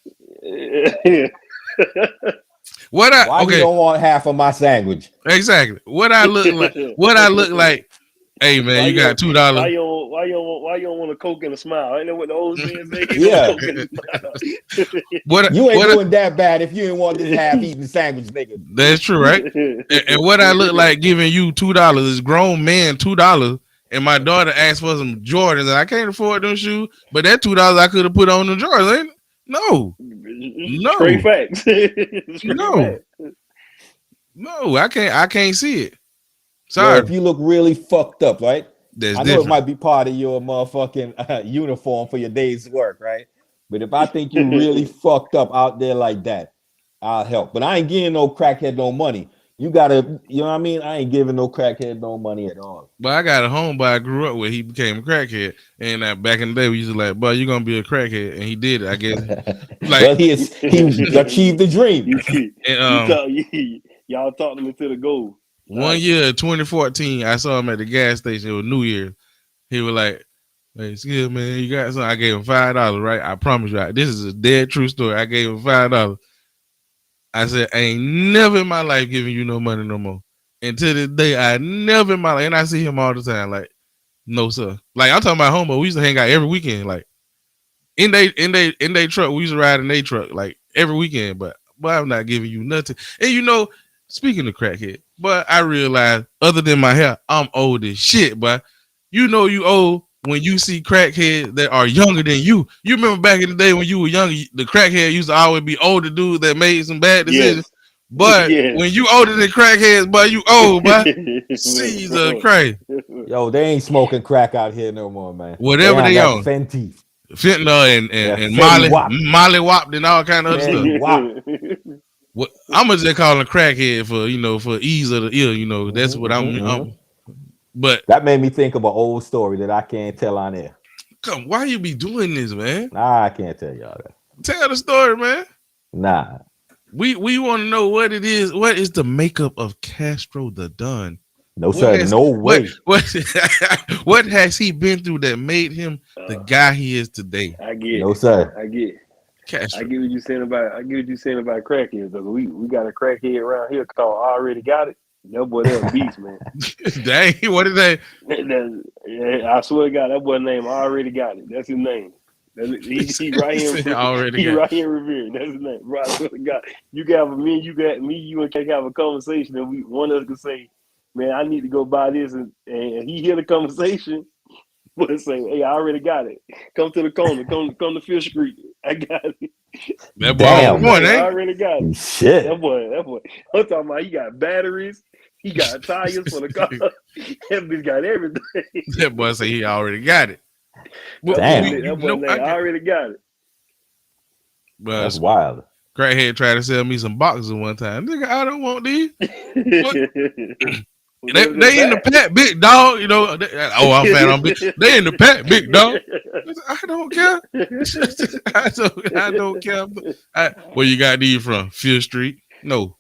Why you don't want half of my sandwich? Exactly. What I look like. Hey man, you got $2. Why you don't want a Coke and a smile? Ain't that what the old man say? Yeah. You ain't doing that bad if you ain't want this half-eaten sandwich, nigga. That's true, right? and what I look like giving you $2 is grown man $2, and my daughter asked for some Jordans, and I can't afford them shoes, but that $2 I could have put on the Jordans, ain't it? No. Straight facts. No, I can't see it. Sorry. If you look really fucked up, right? That's I know different. it might be part of your motherfucking uniform for your day's work, right? But if I think you really fucked up out there like that, I'll help. But I ain't giving no crackhead no money. You gotta, you know what I mean? I ain't giving no crackhead no money at all. But I got a homeboy I grew up with. He became a crackhead, and back in the day we used to like, boy, you gonna be a crackhead, and he did it. I guess. Like, well, he achieved the dream. Y'all talked him into the goal. One year, 2014, I saw him at the gas station. It was New Year's. He was like, "Hey, excuse me, man, you got something?" I gave him $5. Right? I promise you, this is a dead true story. I gave him $5. I said, I ain't never in my life giving you no money no more. And to this day, I never in my life, and I see him all the time. Like, no, sir. Like, I'm talking about homo. We used to hang out every weekend. Like, in they truck, we used to ride in their truck, like, every weekend. But I'm not giving you nothing. And you know, speaking of crackhead, but I realized, other than my hair, I'm old as shit, but you know you old when you see crackheads that are younger than you. You remember back in the day when you were younger, the crackhead used to always be older dudes that made some bad decisions. Yes. But when you older than crackheads, but you old, but Jesus Christ. Yo, they ain't smoking crack out here no more, man. Whatever they on. Fentanyl and Molly Wop and all kind of other stuff. What I'm gonna just call him crackhead for ease of the ear, that's what I'm. But that made me think of an old story that I can't tell on air. Come, why you be doing this, man? Nah, I can't tell y'all that. Tell the story, man. Nah. We want to know what it is. What is the makeup of Castro the Don? No, sir. No way. What has he been through that made him the guy he is today? I get. No, sir. I get. Castro. I get what you're saying about. Crackheads. We got a crackhead around here called Already Got It. That boy, that beast, man. Dang, what is that? I swear to God, that boy name Already Got It. That's his name. He right here. He right here in Revere. That's his name. Right. I swear to God, you can have you and Kay have a conversation, and one of us can say, "Man, I need to go buy this," and he hear the conversation, but say, "Hey, I already got it. Come to the corner. Come to Fifth Street. I got it." That boy, I already got it. Shit. That boy. I'm talking about. He got batteries. He got tires for the car. That bitch got everything. That boy say he already got it. Damn. That boy I already got it. But that's wild. Crackhead tried to sell me some boxes one time. Nigga, I don't want these. They in the pack, big dog. I'm fat on big. They in the pack, big dog. I don't care. I don't care. Where you got these from? Fifth Street? No.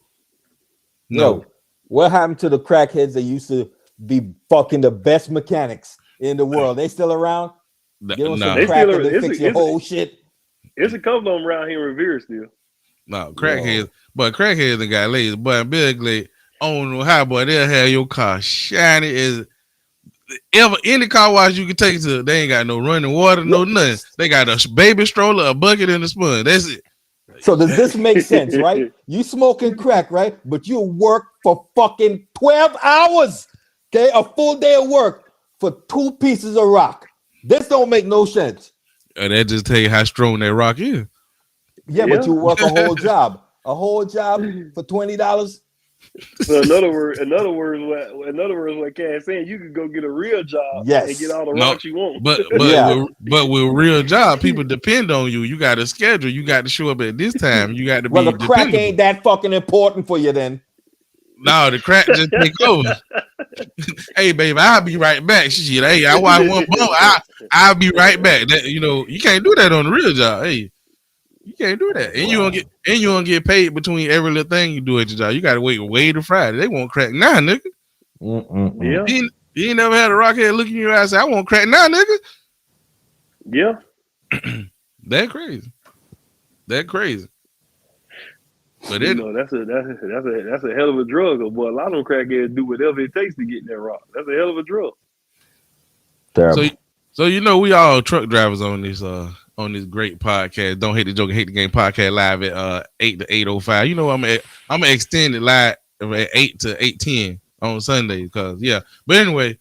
Yo, what happened to the crackheads that used to be fucking the best mechanics in the world? They still around? Give them some crack and they fix your whole shit. There's a couple of them around here in Revere still. No, crackheads. But crackheads and got lazy. But Billy, I don't know how, boy, they'll have your car shiny as ever. Any car wash you can take to, they ain't got no running water, no nothing. They got a baby stroller, a bucket, and a sponge. That's it. So does this make sense, right? You smoking crack, right? But you work for fucking 12 hours, okay? A full day of work for 2 pieces of rock. This don't make no sense. That just tell you how strong that rock is. Yeah, but you work a whole job for $20. So in other words, what Cass saying, you could go get a real job and get all the rocks you want. But with real job, people depend on you. You got a schedule. You got to show up at this time. You got to be. Well, the crack ain't that fucking important for you then. No, the crack just take over. Hey, baby, I'll be right back. Shit, hey, I watch one bump. I'll be right back. That, you can't do that on the real job. Hey, you can't do that, and you don't get paid between every little thing you do at your job. You got to wait way to Friday. They won't crack now, nigga. Yeah, you ain't never had a rockhead look in your eyes and say, "I won't crack now, nigga." Yeah, that crazy. But that's a hell of a drug. Boy, a lot of them crackheads do whatever it takes to get that rock. That's a hell of a drug. Terrible. So we all truck drivers on this great podcast. Don't Hate the Joke, Hate the Game podcast live at 8 to 8:05. I'm gonna extend it live at 8 to 8:10 on Sunday because But anyway,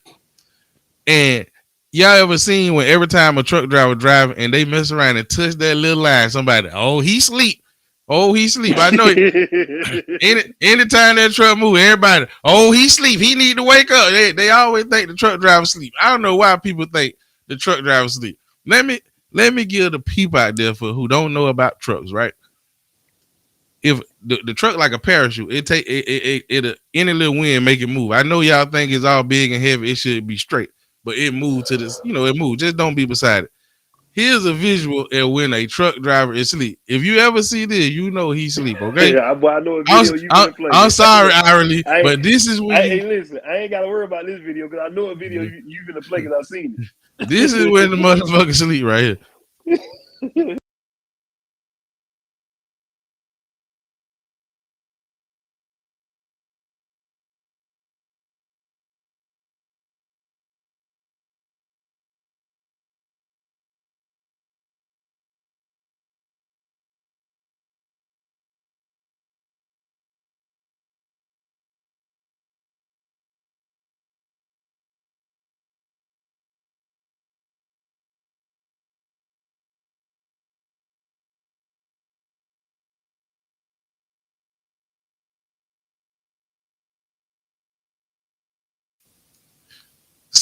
and y'all ever seen when every time a truck driver driving and they mess around and touch that little line, somebody, he sleep. I know it. Anytime that truck move, everybody, he sleep. He need to wake up. They always think the truck driver sleep. I don't know why people think the truck driver sleep. Let me give the people out there who don't know about trucks, right? If the truck like a parachute, it any little wind make it move. I know y'all think it's all big and heavy. It should be straight, but it moves to this. It moves. Just don't be beside it. Here's a visual of when a truck driver is asleep. If you ever see this, he's asleep. Okay. Yeah, I know a video you can play. I'm sorry, Irony, but this is when. Hey, listen, I ain't gotta worry about this video because I know a video you gonna play because I've seen it. This is when the motherfucker sleep right here.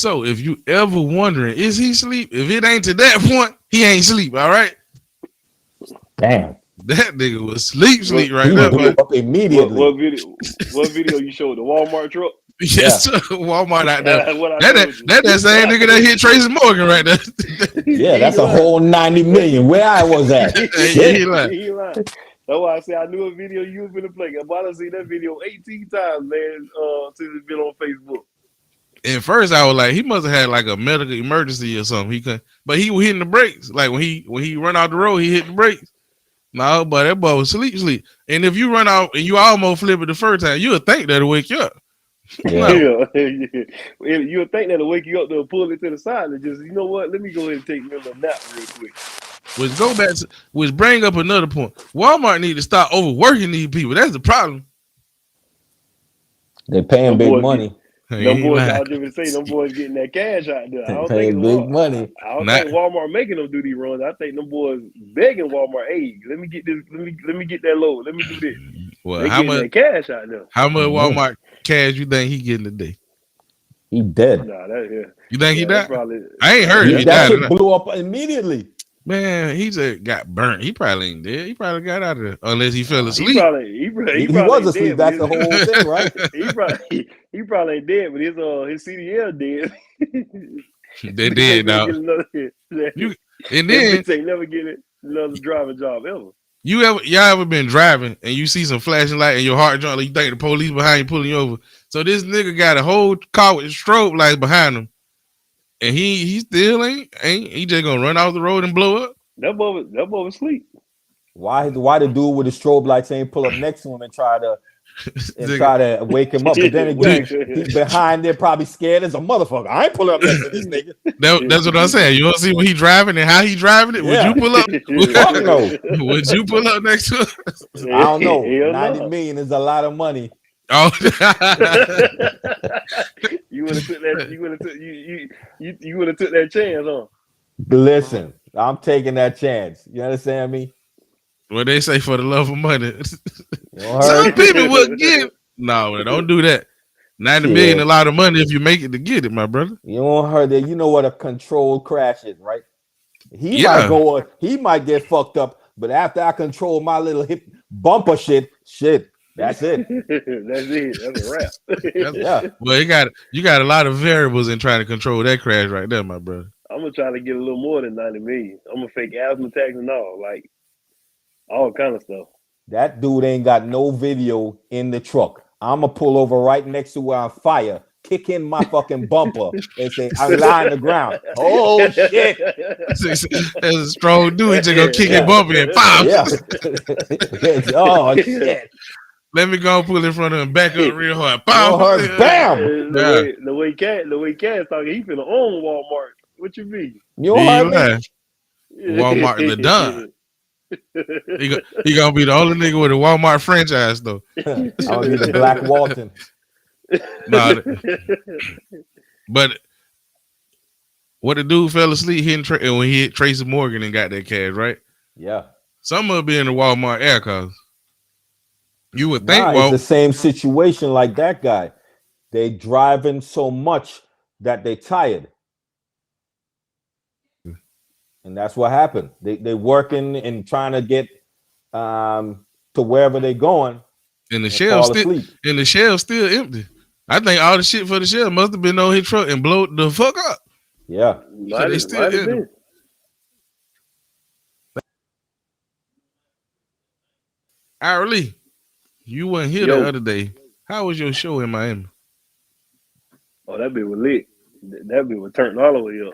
So if you ever wondering, is he sleep? If it ain't to that point, he ain't sleep. All right. Damn. That nigga was sleep right He there. blew up immediately. What video you showed? The Walmart truck? Yes, sir. Walmart out there. That same nigga that hit Tracy Morgan right there. Yeah, that's a whole 90 million. Where I was at. Shit. He lying. That's why I say I knew a video you was gonna play. I done seen that video 18 times, man, since it's been on Facebook. At first, I was like, he must have had like a medical emergency or something. He couldn't, but he was hitting the brakes. Like when he run out the road, he hit the brakes. No, but that boy was sleep. And if you run out and you almost flip it the first time, you would think that'll wake you up. Yeah. You would think that'll wake you up to pull it to the side and just, you know what? Let me go ahead and take me a little nap real quick. Which bring up another point. Walmart need to stop overworking these people. That's the problem. They're paying big money. Them boys, I was just gonna say, them boys getting that cash out there. I don't think big money. I don't think Walmart making them do these runs. I think them boys begging Walmart, hey, let me get this, let me get that load, let me do this. Well, they how getting much that cash out there? How much Walmart cash you think he getting today? He dead. Nah, you think he died? Probably, I ain't heard he that died. shit blew up immediately. Man, he just got burnt. He probably ain't dead. He probably got out of there unless he fell asleep. He probably was asleep. That's the whole thing, right? he probably ain't dead, but his CDL dead. They did now. And then they never get another driving job ever. Y'all ever been driving and you see some flashing light and your heart jump, like you think the police behind you pulling you over? So this nigga got a whole car with strobe lights behind him, and he still ain't he just gonna run off the road and blow up? That boy was asleep. Why the dude with the strobe lights ain't pull up next to him and try to wake him up? But then again, he's behind there, probably scared as a motherfucker. I ain't pulling up next to this nigga. That's what I'm saying. You want to see what he driving and how he driving it? Yeah. Would you pull up? Fuck no. Would you pull up next to him? I don't know. 90 million is a lot of money. Oh, you would have took that. You would have took that chance, huh? Listen, I'm taking that chance. You understand me? What they say, for the love of money. Some people would give. No, don't do that. 90 million, a lot of money if you make it to get it, my brother. You don't heard that. You know what a controlled crash is, right? He might get fucked up, but after I control my little hip bumper shit, that's it. That's it. That's a wrap. Yeah. Well, you got a lot of variables in trying to control that crash right there, my brother. I'm gonna try to get a little more than 90 million. I'm gonna fake asthma attacks and all kind of stuff. That dude ain't got no video in the truck. I'm gonna pull over right next to where I'm fire, kick in my fucking bumper, and say, I'm lying on the ground. Oh shit! That's a strong dude. He just gonna kick your bumper and pop. Yeah. Oh shit! Let me go pull in front of him, back up real hard. Bam! The way Cat talking, he finna own Walmart. What you mean? You heard me? Walmart the done. He gonna be the only nigga with a Walmart franchise though. I'm gonna be the Black Walton. No, but what the dude fell asleep hitting when he hit Tracy Morgan and got that cash, right? Yeah. Some of it be in the Walmart air cars. You would think, it's the same situation like that guy. They driving so much that they tired. And that's what happened. They working and trying to get to wherever they're going. And the shelves still empty. I think all the shit for the shelf must have been on his truck and blow the fuck up. Yeah. So they still empty. Lee, you weren't here the other day. How was your show in Miami? Oh, that bit was lit. That bit was turned all the way up.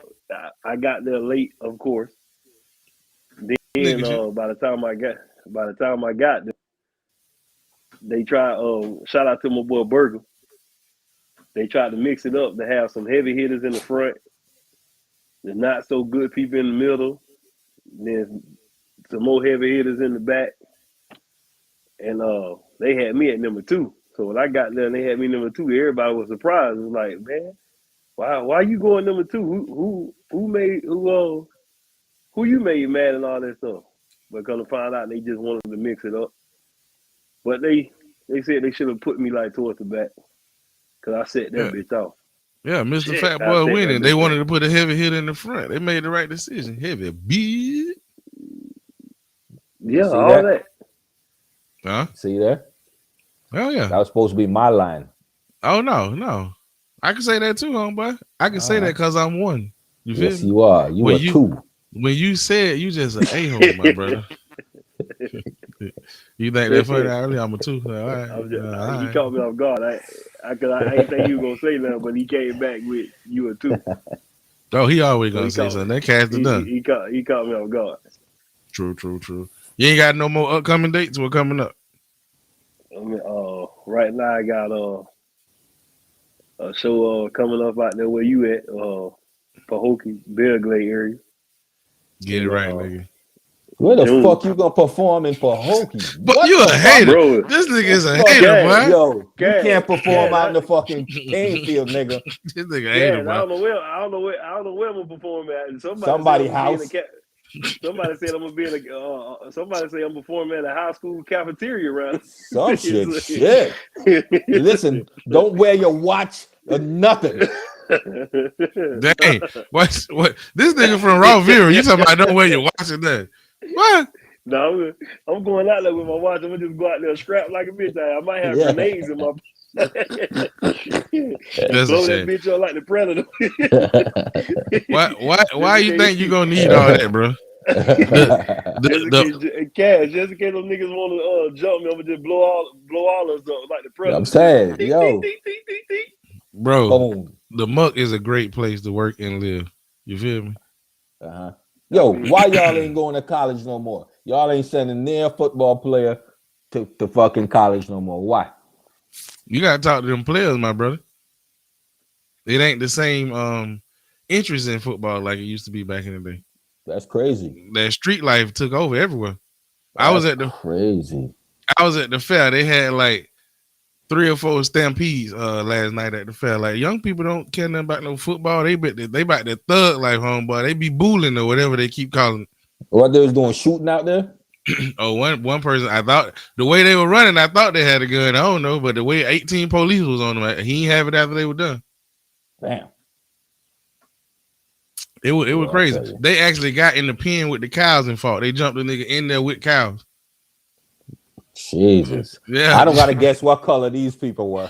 I got there late, of course. Then by the time I got there, they tried. Shout out to my boy Burger. They tried to mix it up to have some heavy hitters in the front, the not so good people in the middle, then some more heavy hitters in the back, and they had me at number 2. So when I got there and they had me number 2, everybody was surprised. It was like, man, why you going number 2? Who you made mad and all that stuff? But gonna find out they just wanted to mix it up. But they said they should have put me like towards the back, cause I set that bitch off. Yeah, Mr. Shit, Fat I'll Boy take winning. that They bitch wanted back. to put a heavy hitter in the front. They made the right decision. Heavy B. Yeah, See all that? that. Huh? See that? Oh yeah. That was supposed to be my line. Oh no. I can say that too, homeboy. I can say that because I'm one. You feel Yes, me? you are. You are two. When you said you just an a-hole, my brother. You think that funny? I'm a two. All right. He caught me off guard. I ain't think you was gonna say nothing, but he came back with you a two. Oh, he always gonna he say caught, something. That cast is done. He caught me off guard. True. You ain't got no more upcoming dates. What coming up? I mean, right now I got a show coming up out there where you at, Pahokee, Belglade area. Get it right, nigga. Where the fuck you gonna perform in Pahokee? But you a hater. Bro, this nigga is a hater, boy. Yo, you can't perform out in the fucking cane field, nigga. This nigga a hater, I don't know where I'm gonna perform at. Somebody's house. Somebody said I'm gonna be in a. Somebody say I'm performing at a high school cafeteria around. Some shit. Listen, don't wear your watch or nothing. Dang, what? This nigga from Raw View. You talking about don't wear your watch and that? What? No, I'm going out there with my watch. I'm gonna just go out there and scrap like a bitch. I might have grenades in my. Blow that bitch up like the Predator. Why you think you gonna need all that, bro? Cash, just in case those niggas want to jump me, I'm gonna just blow all us up like the Predator. I'm saying, yo, bro, boom. The Muck is a great place to work and live. You feel me? Yo, why y'all ain't going to college no more? Y'all ain't sending near football player to fucking college no more. Why? You gotta talk to them players, my brother. It ain't the same interest in football like it used to be back in the day. That's crazy. That street life took over everywhere. I was at the fair. They had like 3 or 4 stampedes last night at the fair. Like young people don't care nothing about no football. They about the thug life, homeboy. They be bullying or whatever they keep calling it. What they was doing, shooting out there? Oh, one person, I thought the way they were running, I thought they had a gun. I don't know, but the way 18 police was on them, he didn't have it after they were done. Damn. It was crazy. They actually got in the pen with the cows and fought. They jumped the nigga in there with cows. Jesus. Yeah. I don't gotta guess what color these people were.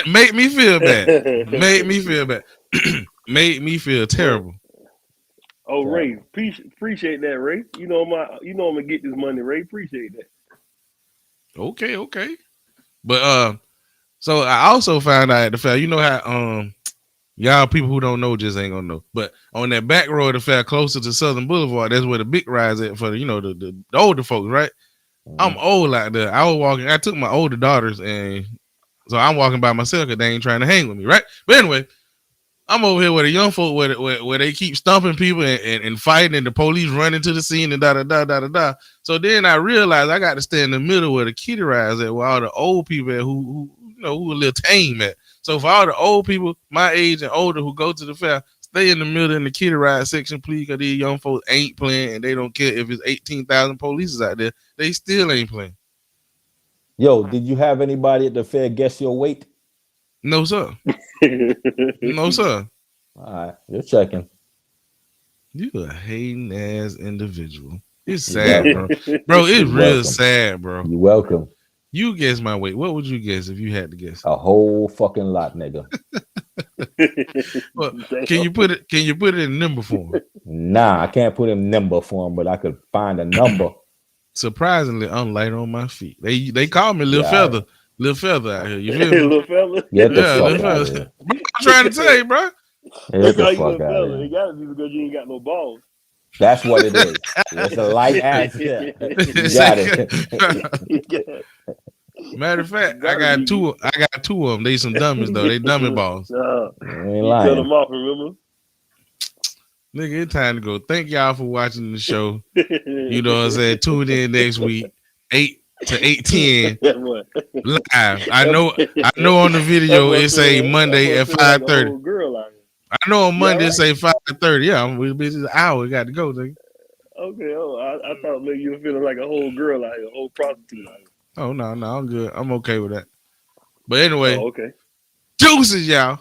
Make me feel bad. Made me feel bad. Made me feel terrible. Oh, Ray, appreciate that, Ray. You know I'm gonna get this money, Ray. Appreciate that. Okay. But so I also found out at the fair, you know how y'all people who don't know just ain't gonna know. But on that back road of the fair closer to Southern Boulevard, that's where the big rides at for the older folks, right? I'm old out there. I took my older daughters, and so I'm walking by myself because they ain't trying to hang with me, right? But anyway, I'm over here with the young folk where they keep stumping people and fighting, and the police running to the scene and da. So then I realized I got to stay in the middle where the kiddie rides at, where all the old people at who a little tame at. So for all the old people my age and older who go to the fair, stay in the middle in the kiddie ride section, please, because these young folks ain't playing, and they don't care if it's 18,000 police out there. They still ain't playing. Yo, did you have anybody at the fair guess your weight? No, sir. No, sir. All right, you're checking. You a hating ass individual. It's sad, bro. Bro, it's real sad, bro. You're welcome. You guess my weight. What would you guess if you had to guess? A whole fucking lot, nigga. Well, can you put it in number form? Nah, I can't put in number form, but I could find a number. Surprisingly, I'm light on my feet. They call me Little Feather. Little Feather out here. You feel me? Little fella. Get the fuck out of here. I'm trying to tell you, bro. Get the fuck out of here. It gotta be because you ain't got no balls. That's what it is. It's a light ass. Yeah. You got it. Matter of fact, I got two of them. They some dummies though. They dummy balls. Ain't lying. Cut them off, remember? Nigga, it's time to go. Thank y'all for watching the show. You know what I'm saying? Tune in next week, 8 to 8:10 live. I know on the video it say Monday at 5:30. I know on Monday it say 5:30. Yeah, we'll be an hour. We got to go, nigga. Okay. Oh, I thought maybe you were feeling like a whole girl out here, a whole prostitute out here. Oh no, I'm good. I'm okay with that. But anyway, okay. Deuces, y'all.